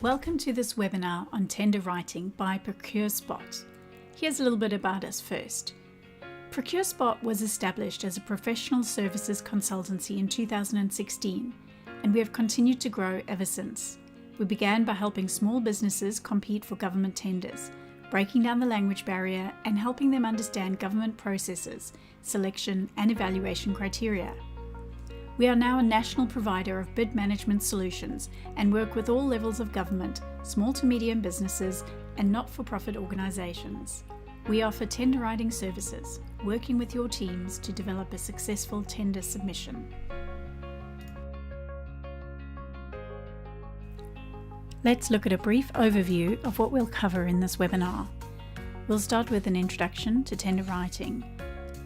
Welcome to this webinar on tender writing by Procure Spot. Here's a little bit about us first. Procure Spot was established as a professional services consultancy in 2016, and we have continued to grow ever since. We began by helping small businesses compete for government tenders, breaking down the language barrier and helping them understand government processes, selection and evaluation criteria. We are now a national provider of bid management solutions and work with all levels of government, small to medium businesses and not-for-profit organisations. We offer tender writing services, working with your teams to develop a successful tender submission. Let's look at a brief overview of what we'll cover in this webinar. We'll start with an introduction to tender writing.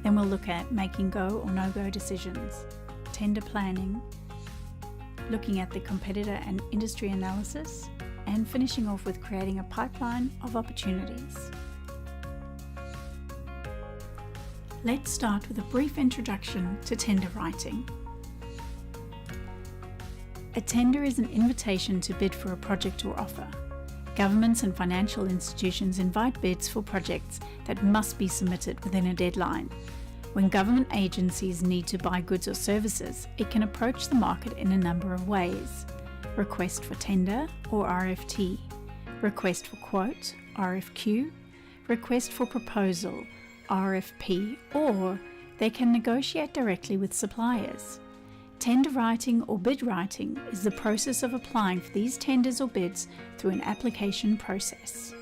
Then we'll look at making go or no-go decisions, tender planning, looking at the competitor and industry analysis, and finishing off with creating a pipeline of opportunities. Let's start with a brief introduction to tender writing. A tender is an invitation to bid for a project or offer. Governments and financial institutions invite bids for projects that must be submitted within a deadline. When government agencies need to buy goods or services, it can approach the market in a number of ways. Request for tender or RFT, request for quote, RFQ, request for proposal, RFP, or they can negotiate directly with suppliers. Tender writing or bid writing is the process of applying for these tenders or bids through an application process.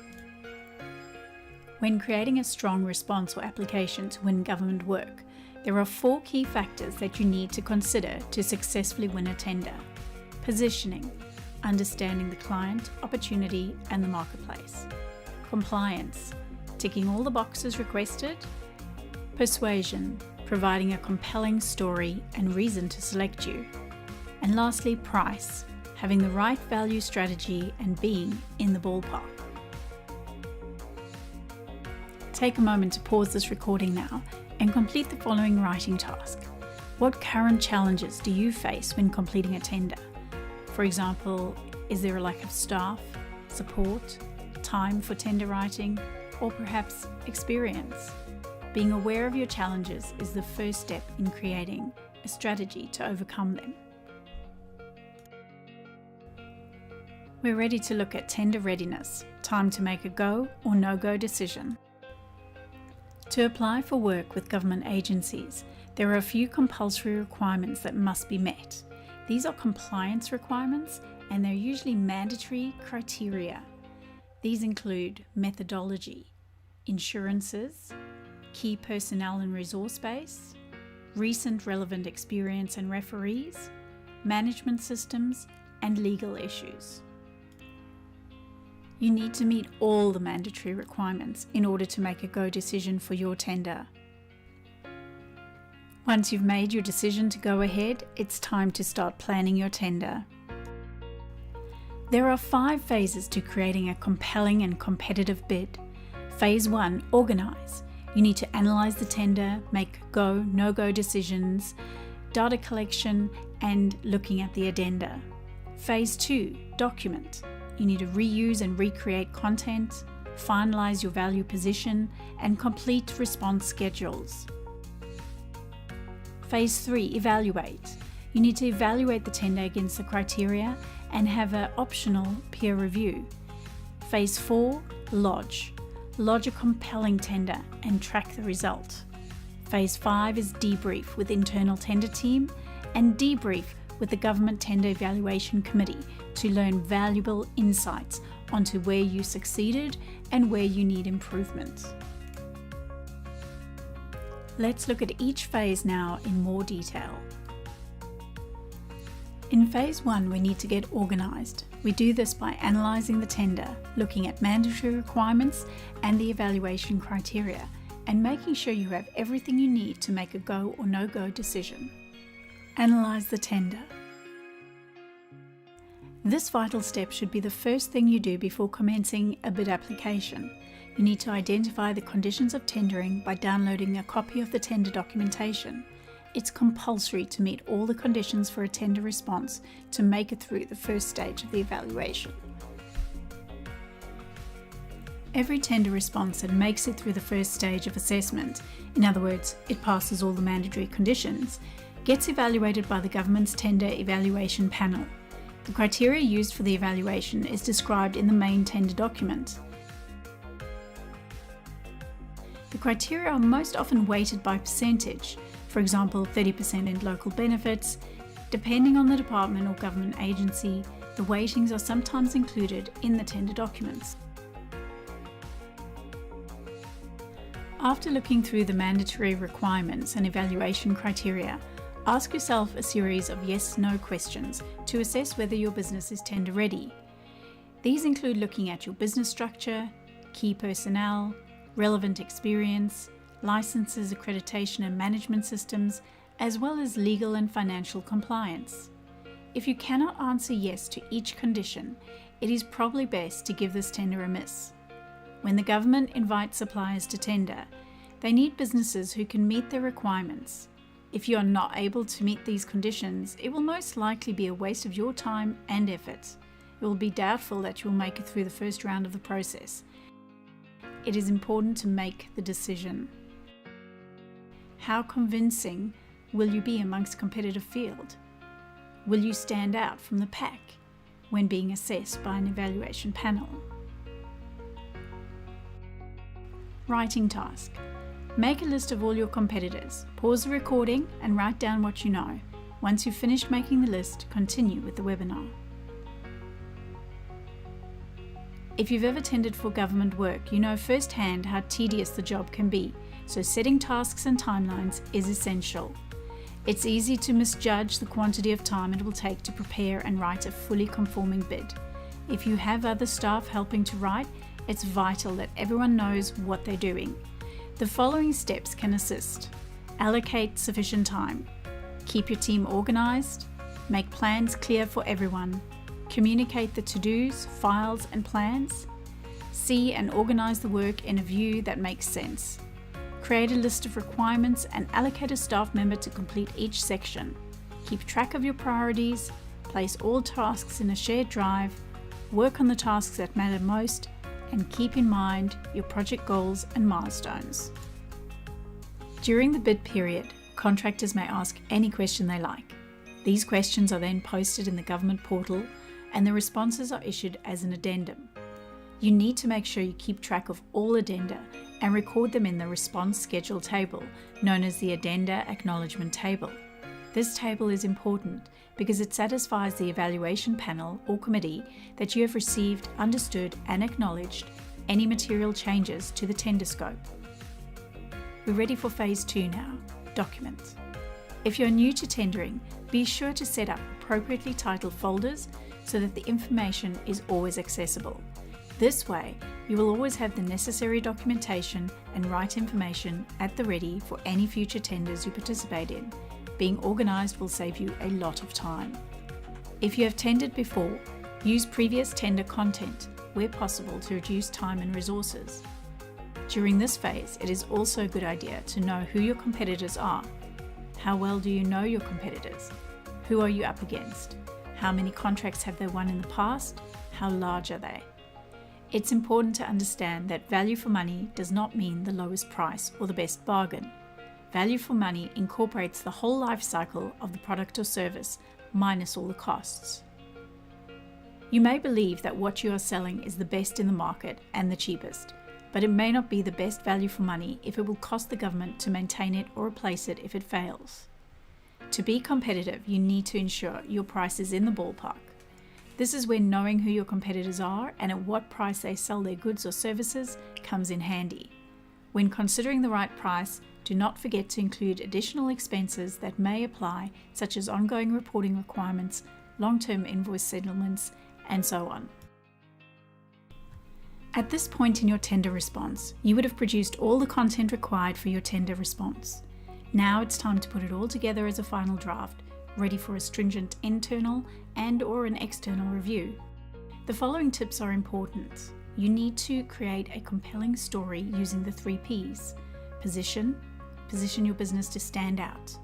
When creating a strong response or application to win government work, there are 4 key factors that you need to consider to successfully win a tender. Positioning, understanding the client, opportunity, and the marketplace. Compliance, ticking all the boxes requested. Persuasion, providing a compelling story and reason to select you. And lastly, price, having the right value strategy and being in the ballpark. Take a moment to pause this recording now and complete the following writing task. What current challenges do you face when completing a tender? For example, is there a lack of staff, support, time for tender writing, or perhaps experience? Being aware of your challenges is the first step in creating a strategy to overcome them. We're ready to look at tender readiness, time to make a go or no-go decision. To apply for work with government agencies, there are a few compulsory requirements that must be met. These are compliance requirements and they're usually mandatory criteria. These include methodology, insurances, key personnel and resource base, recent relevant experience and referees, management systems, and legal issues. You need to meet all the mandatory requirements in order to make a go decision for your tender. Once you've made your decision to go ahead, it's time to start planning your tender. There are 5 phases to creating a compelling and competitive bid. Phase 1, organise. You need to analyse the tender, make go, no-go decisions, data collection, and looking at the addenda. Phase 2, document. You need to reuse and recreate content, finalise your value position, and complete response schedules. Phase 3, evaluate. You need to evaluate the tender against the criteria and have an optional peer review. Phase 4, lodge. Lodge a compelling tender and track the result. Phase 5 is debrief with internal tender team and debrief with the Government Tender Evaluation Committee to learn valuable insights onto where you succeeded and where you need improvement. Let's look at each phase now in more detail. In Phase 1, we need to get organised. We do this by analysing the tender, looking at mandatory requirements and the evaluation criteria, and making sure you have everything you need to make a go or no-go decision. Analyse the tender. This vital step should be the first thing you do before commencing a bid application. You need to identify the conditions of tendering by downloading a copy of the tender documentation. It's compulsory to meet all the conditions for a tender response to make it through the first stage of the evaluation. Every tender response that makes it through the first stage of assessment, in other words, it passes all the mandatory conditions, gets evaluated by the government's tender evaluation panel. The criteria used for the evaluation is described in the main tender document. The criteria are most often weighted by percentage, for example 30% in local benefits. Depending on the department or government agency, the weightings are sometimes included in the tender documents. After looking through the mandatory requirements and evaluation criteria, ask yourself a series of yes/no questions to assess whether your business is tender ready. These include looking at your business structure, key personnel, relevant experience, licenses, accreditation and management systems, as well as legal and financial compliance. If you cannot answer yes to each condition, it is probably best to give this tender a miss. When the government invites suppliers to tender, they need businesses who can meet their requirements. If you are not able to meet these conditions, it will most likely be a waste of your time and effort. It will be doubtful that you will make it through the first round of the process. It is important to make the decision. How convincing will you be amongst competitive field? Will you stand out from the pack when being assessed by an evaluation panel? Writing task. Make a list of all your competitors. Pause the recording and write down what you know. Once you've finished making the list, continue with the webinar. If you've ever tendered for government work, you know firsthand how tedious the job can be, so setting tasks and timelines is essential. It's easy to misjudge the quantity of time it will take to prepare and write a fully conforming bid. If you have other staff helping to write, it's vital that everyone knows what they're doing. The following steps can assist. Allocate sufficient time. Keep your team organized. Make plans clear for everyone. Communicate the to-dos, files and plans. See and organize the work in a view that makes sense. Create a list of requirements and allocate a staff member to complete each section. Keep track of your priorities. Place all tasks in a shared drive. Work on the tasks that matter most, and keep in mind your project goals and milestones. During the bid period, contractors may ask any question they like. These questions are then posted in the government portal and the responses are issued as an addendum. You need to make sure you keep track of all addenda and record them in the response schedule table, known as the addenda acknowledgement table. This table is important because it satisfies the evaluation panel or committee that you have received, understood and acknowledged any material changes to the tender scope. We're ready for phase 2 now, document. If you're new to tendering, be sure to set up appropriately titled folders so that the information is always accessible. This way, you will always have the necessary documentation and right information at the ready for any future tenders you participate in. Being organised will save you a lot of time. If you have tendered before, use previous tender content where possible to reduce time and resources. During this phase, it is also a good idea to know who your competitors are. How well do you know your competitors? Who are you up against? How many contracts have they won in the past? How large are they? It's important to understand that value for money does not mean the lowest price or the best bargain. Value for money incorporates the whole life cycle of the product or service, minus all the costs. You may believe that what you are selling is the best in the market and the cheapest, but it may not be the best value for money if it will cost the government to maintain it or replace it if it fails. To be competitive, you need to ensure your price is in the ballpark. This is where knowing who your competitors are and at what price they sell their goods or services comes in handy. When considering the right price, do not forget to include additional expenses that may apply, such as ongoing reporting requirements, long-term invoice settlements, and so on. At this point in your tender response, you would have produced all the content required for your tender response. Now it's time to put it all together as a final draft, ready for a stringent internal and/or an external review. The following tips are important. You need to create a compelling story using the 3 Ps. Position your business to stand out.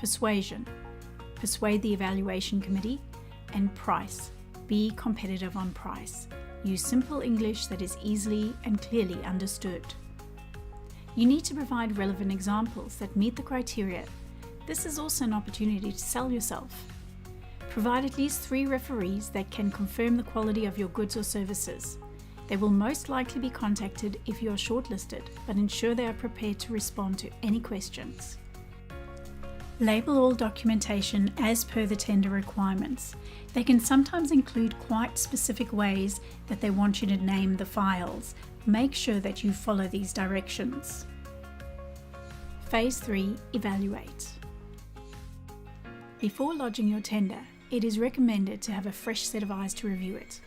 Persuasion, persuade the evaluation committee. And price, be competitive on price. Use simple English that is easily and clearly understood. You need to provide relevant examples that meet the criteria. This is also an opportunity to sell yourself. Provide at least 3 referees that can confirm the quality of your goods or services. They will most likely be contacted if you are shortlisted, but ensure they are prepared to respond to any questions. Label all documentation as per the tender requirements. They can sometimes include quite specific ways that they want you to name the files. Make sure that you follow these directions. Phase 3. Evaluate. Before lodging your tender, it is recommended to have a fresh set of eyes to review it.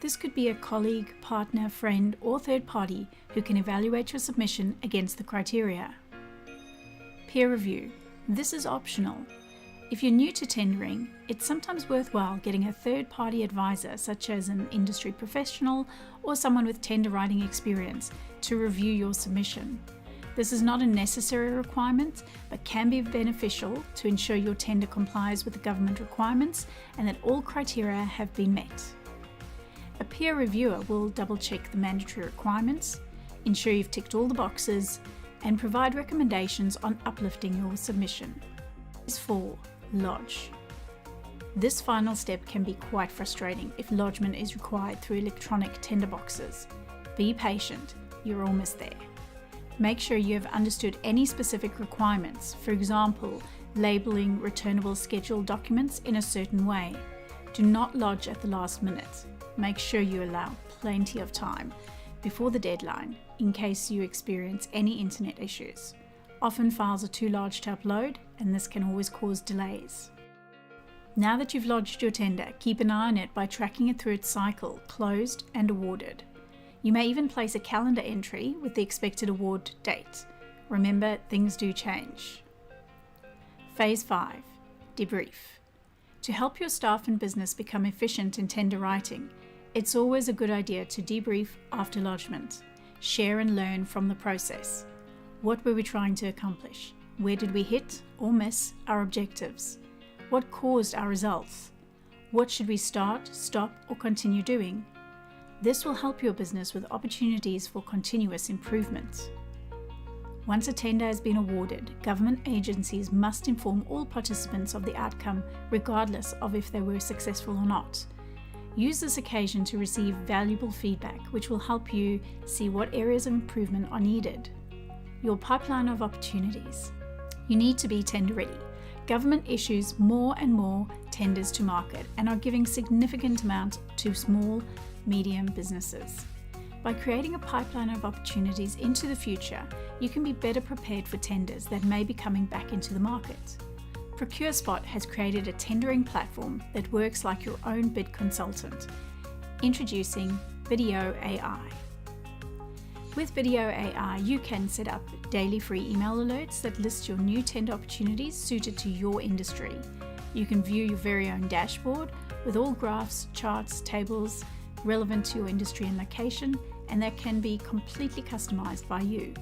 This could be a colleague, partner, friend, or third party who can evaluate your submission against the criteria. Peer review. This is optional. If you're new to tendering, it's sometimes worthwhile getting a third-party advisor, such as an industry professional or someone with tender writing experience, to review your submission. This is not a necessary requirement, but can be beneficial to ensure your tender complies with the government requirements and that all criteria have been met. A peer reviewer will double-check the mandatory requirements, ensure you've ticked all the boxes, and provide recommendations on uplifting your submission. Phase 4. Lodge. This final step can be quite frustrating if lodgement is required through electronic tender boxes. Be patient, you're almost there. Make sure you have understood any specific requirements, for example, labeling returnable scheduled documents in a certain way. Do not lodge at the last minute. Make sure you allow plenty of time before the deadline in case you experience any internet issues. Often files are too large to upload, and this can always cause delays. Now that you've lodged your tender, keep an eye on it by tracking it through its cycle, closed and awarded. You may even place a calendar entry with the expected award date. Remember, things do change. Phase 5. Debrief. To help your staff and business become efficient in tender writing, it's always a good idea to debrief after lodgement. Share and learn from the process. What were we trying to accomplish? Where did we hit or miss our objectives? What caused our results? What should we start, stop, or continue doing? This will help your business with opportunities for continuous improvement. Once a tender has been awarded, government agencies must inform all participants of the outcome, regardless of if they were successful or not. Use this occasion to receive valuable feedback, which will help you see what areas of improvement are needed. Your pipeline of opportunities. You need to be tender ready. Government issues more and more tenders to market and are giving significant amounts to small, medium businesses. By creating a pipeline of opportunities into the future, you can be better prepared for tenders that may be coming back into the market. Procure Spot has created a tendering platform that works like your own bid consultant. Introducing Video AI. With Video AI, you can set up daily free email alerts that list your new tender opportunities suited to your industry. You can view your very own dashboard with all graphs, charts, tables relevant to your industry and location, and that can be completely customized by you.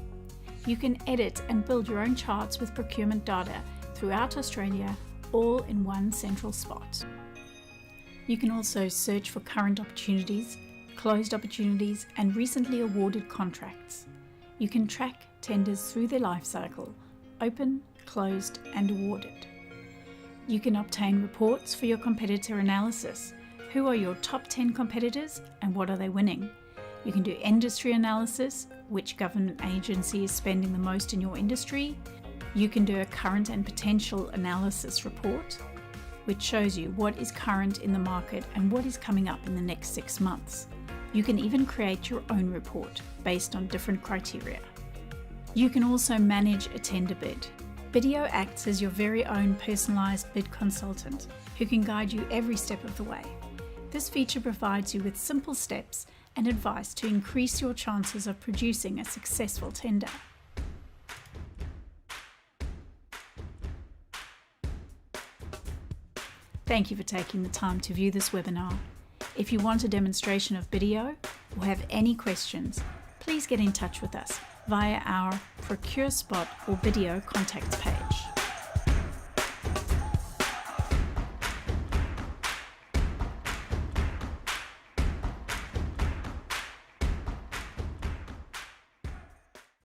You can edit and build your own charts with procurement data throughout Australia, all in one central spot. You can also search for current opportunities, closed opportunities, and recently awarded contracts. You can track tenders through their lifecycle, open, closed, and awarded. You can obtain reports for your competitor analysis. Who are your top 10 competitors and what are they winning? You can do industry analysis, which government agency is spending the most in your industry. You can do a current and potential analysis report, which shows you what is current in the market and what is coming up in the next 6 months. You can even create your own report based on different criteria. You can also manage a tender bid. Video acts as your very own personalized bid consultant who can guide you every step of the way. This feature provides you with simple steps and advice to increase your chances of producing a successful tender. Thank you for taking the time to view this webinar. If you want a demonstration of video or have any questions, please get in touch with us via our Procure Spot or video contacts page.